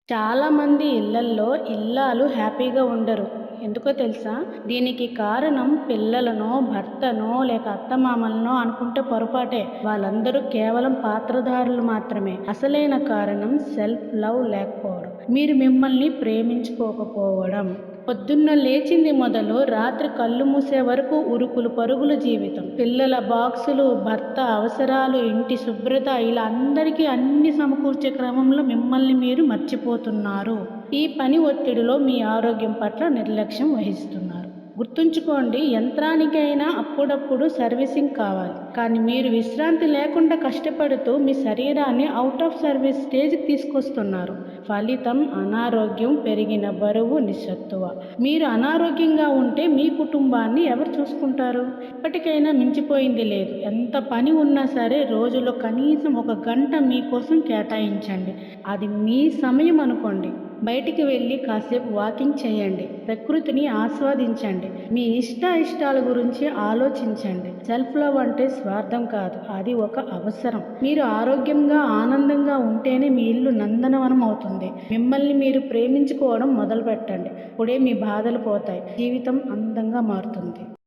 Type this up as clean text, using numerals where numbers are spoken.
చాలామంది ఇళ్లల్లో ఇల్లాలు హ్యాపీగా ఉండరు. ఎందుకో తెలుసా? దీనికి కారణం పిల్లలనో, భర్తనో లేక అత్తమామలనో అనుకుంటే పొరపాటే. వాళ్ళందరూ కేవలం పాత్రధారులు మాత్రమే. అసలైన కారణం సెల్ఫ్ లవ్ లేకపోవడం. మీరు మిమ్మల్ని ప్రేమించుకోకపోవడం. పొద్దున్న లేచింది మొదలు రాత్రి కళ్ళు మూసే వరకు ఉరుకులు పరుగుల జీవితం. పిల్లల బాక్సులు, భర్త అవసరాలు, ఇంటి శుభ్రత ఇలా అందరికీ అన్ని సమకూర్చే క్రమంలో మిమ్మల్ని మీరు మర్చిపోతున్నారు. ఈ పని ఒత్తిడిలో మీ ఆరోగ్యం పట్ల నిర్లక్ష్యం వహిస్తున్నారు. గుర్తుంచుకోండి, యంత్రానికైనా అప్పుడప్పుడు సర్వీసింగ్ కావాలి. కానీ మీరు విశ్రాంతి లేకుండా కష్టపడుతూ మీ శరీరాన్ని అవుట్ ఆఫ్ సర్వీస్ స్టేజ్కి తీసుకొస్తున్నారు. ఫలితం అనారోగ్యం, పెరిగిన బరువు, నిస్సత్తువ. మీరు అనారోగ్యంగా ఉంటే మీ కుటుంబాన్ని ఎవరు చూసుకుంటారు? ఇప్పటికైనా మించిపోయింది లేదు. ఎంత పని ఉన్నా సరే రోజులో కనీసం ఒక గంట మీకోసం కేటాయించండి. అది మీ సమయం అనుకోండి. బయటికి వెళ్ళి కాసేపు వాకింగ్ చేయండి. ప్రకృతిని ఆస్వాదించండి. మీ ఇష్టాల గురించి ఆలోచించండి. సెల్ఫ్ లవ్ అంటే స్వార్థం కాదు, అది ఒక అవసరం. మీరు ఆరోగ్యంగా, ఆనందంగా ఉంటేనే మీ ఇల్లు నందనవనం అవుతుంది. మిమ్మల్ని మీరు ప్రేమించుకోవడం మొదలుపెట్టండి. అప్పుడే మీ బాధలు పోతాయి. జీవితం అందంగా మారుతుంది.